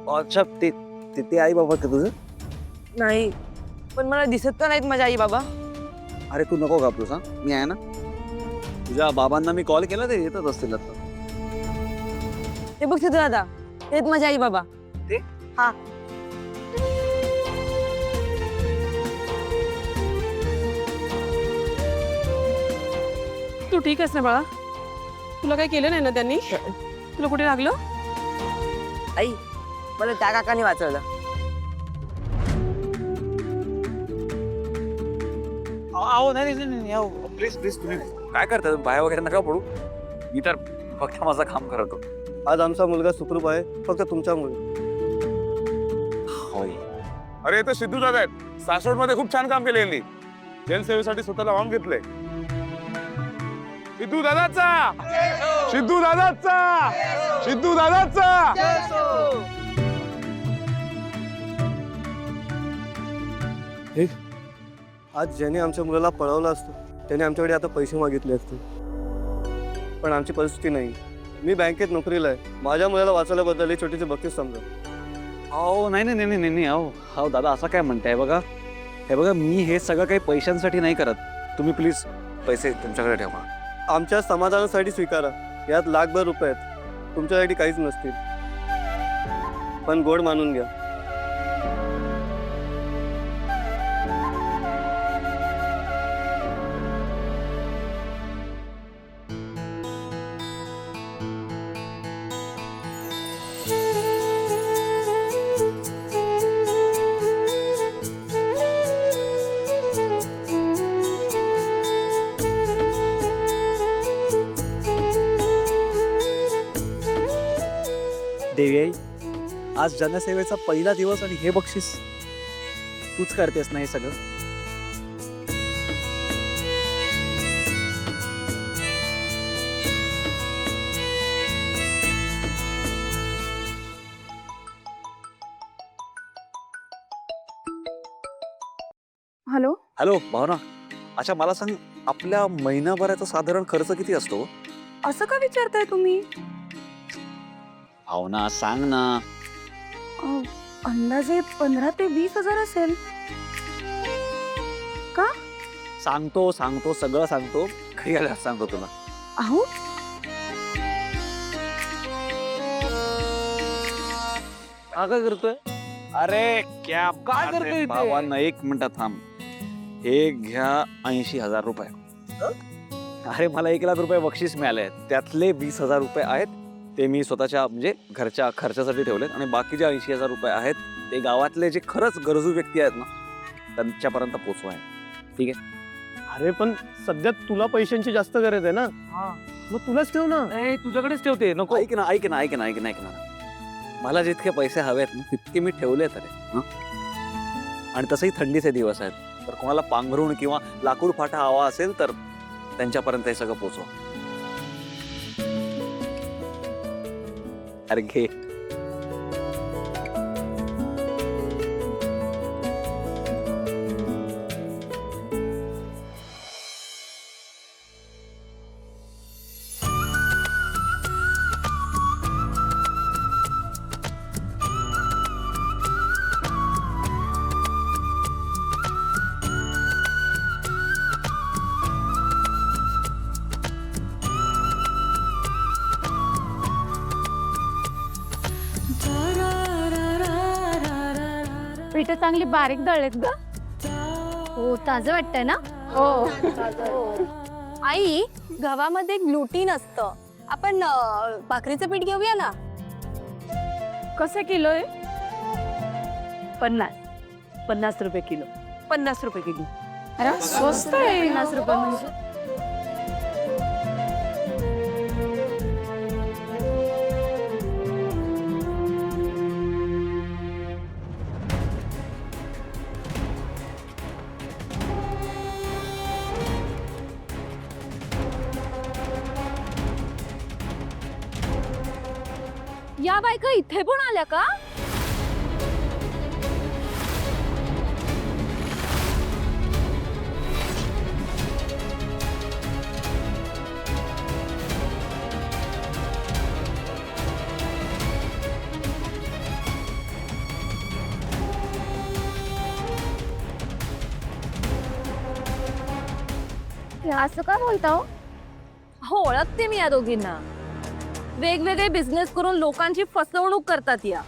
अच्छा ते ते आई बाबा का तुझं? नाही, पण मला दिसत तर नाहीत माझ्या आई बाबा. अरे तू नको घाबरूस हा, मी आहे ना. तुझ्या बाबांना मी कॉल केला ते येतच असतील आता. ते बघ तिथं दादा, तेच माझे आई बाबा. ते? हा. तू ठीक आहेस ना बाळा? तुला काही केलं नाही ना त्यांनी? तुला कुठे लागलं? आई, मला त्या काकाने वाचवलं. अहो नाही अहो प्लीज प्लीज तुम्ही काय करता पाया वगैरे नका पडू. मी तर फक्त माझं काम करतो. आज आमचा मुलगा सुखरूप आहे फक्त तुमच्यामुळे. होय. अरे इथं सिद्धू दादा आहेत. सासवड मध्ये खूप छान काम केले यांनी. जनसेवेसाठी स्वतःला वाहून घेतलंय. सिद्धू दादाचा, सिद्धू दादाचा, सिद्धू दादाचा. आज ज्याने आमच्या मुलाला पळवलं असतं त्याने आमच्याकडे आता पैसे मागितले असते, पण आमची परिस्थिती नाही. मी बँकेत नोकरीला आहे. माझ्या मुलाला वाचवल्याबद्दल ही छोटीशी बक्षीस समजा. अहो नाही अहो दादा असं काय म्हणताय बघा. हे बघा मी हे सगळं काही पैशांसाठी नाही करत. तुम्ही प्लीज पैसे तुमच्याकडे ठेवा. आमच्या समाधानासाठी स्वीकारा. यात लाखभर रुपये आहेत. तुमच्यासाठी काहीच नसतील, पण गोड मानून घ्या. देवी आई, आज जनसेवेचा पहिला दिवस आणि हे बक्षीस तूच करतेस ना हे सगळं. हॅलो. हॅलो भावना. अच्छा मला सांग, आपल्या महिनाभराचा साधारण खर्च किती असतो? असं का विचारताय तुम्ही? भावना सांग ना. अंदाजे 15 ते 20,000 असेल. का? सांगतो सगळं सांगतो. घरी आल्यावर सांगतो तुला. अहो काय करतोय? अरे क्या काय बात करतोय आहे ते? भावांना. एक मिनिटात थांब. हे घ्या 80,000 रुपये. अरे मला 1 लाख रुपये बक्षीस मिळाले. त्यातले 20,000 रुपये आहेत ते मी स्वतःच्या म्हणजे घरच्या खर्चासाठी ठेवलेत, आणि बाकी जे 80,000 रुपये आहेत ते गावातले जे खरंच गरजू व्यक्ती आहेत ना त्यांच्यापर्यंत पोचवाय. ठीक आहे? अरे पण सध्या तुला पैशांची जास्त गरज आहे ना, मग तुलाच ठेव ना. तुझ्याकडेच ठेवते. नको ऐक ना. मला जितके पैसे हवेत ना तितके मी ठेवलेत रे. हं? आणि तसंही थंडीचे दिवस आहेत, तर कोणाला पांघरुण किंवा लाकूड फाटा हवा असेल तर त्यांच्यापर्यंत हे सगळं पोचव. अरे घे. पिठं चांगली बारीक दळलेत ग. हो ताजं वाटतंय ना. हो. आई, गव्हामध्ये ग्लुटीन असतं. आपण भाकरीचं पीठ घेऊया ना. कसं किलो आहे? 50 रुपये किलो. 50 रुपये किलो. अरे स्वस्त आहे. 50 रुपये म्हणजे. या बायका इथे पण आल्या का? असं का बोलता हो? हो, ओळखते मी या दोघींना. वेगवेगळे बिझनेस करून लोकांची फसवणूक करतात या.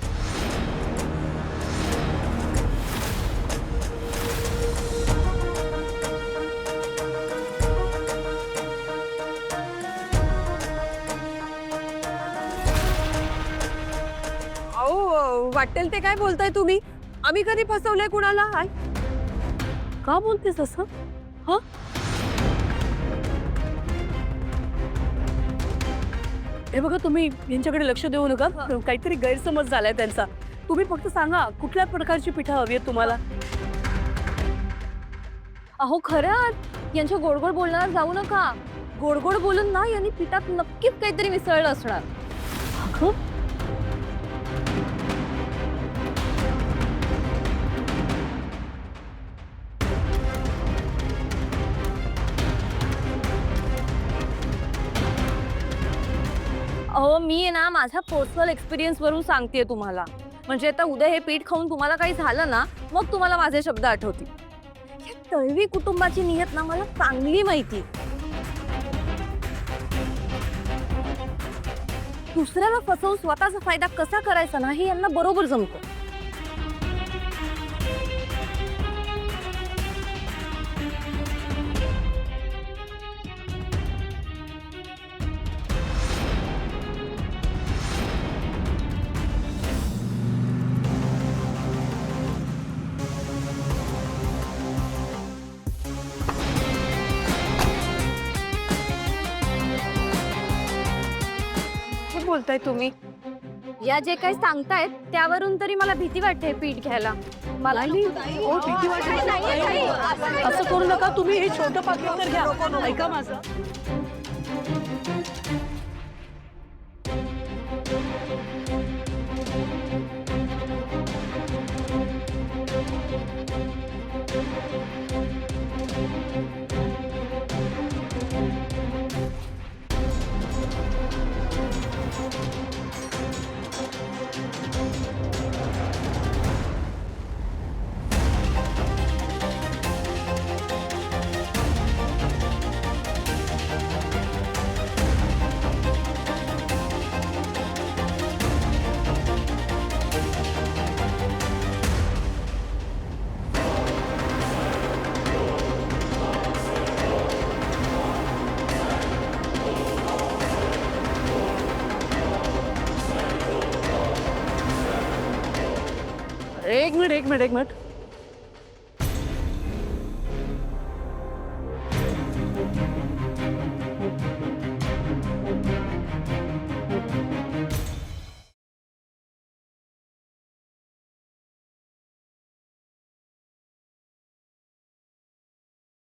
अहो वाटेल ते काय बोलताय तुम्ही? आम्ही कधी फसवलंय कुणाला? का बोलतेस असं? हा हे बघा, तुम्ही यांच्याकडे लक्ष देऊ नका. काहीतरी गैरसमज झालाय त्यांचा. तुम्ही फक्त सांगा कुठल्या प्रकारची पिठं हवी आहेत तुम्हाला? अहो खरंच यांच्या गोडगोड बोलण्यावर जाऊ नका. गोडगोड बोलून ना यांनी पिठात नक्कीच काहीतरी मिसळलं असणार. अगं, अहो मी आहे ना माझ्या पर्सनल एक्सपिरियन्स वरून सांगतेय तुम्हाला. म्हणजे आता उद्या हे पीठ खाऊन तुम्हाला काही झालं ना, मग तुम्हाला माझे शब्द आठवतील. या तळवी कुटुंबाची नियत ना मला चांगली माहिती. दुसऱ्याला फसवून स्वतःचा फायदा कसा करायचा ना हे यांना बरोबर जमतं. काय बोलताय तुम्ही? या जे काही सांगतायत त्यावरून तरी मला भीती वाटते पीठ घ्यायला. मला हो, भीती वाटते. असं करू नका. तुम्ही हे छोटं पाकिट तर घ्या. ऐका माझं. एक मिनिट.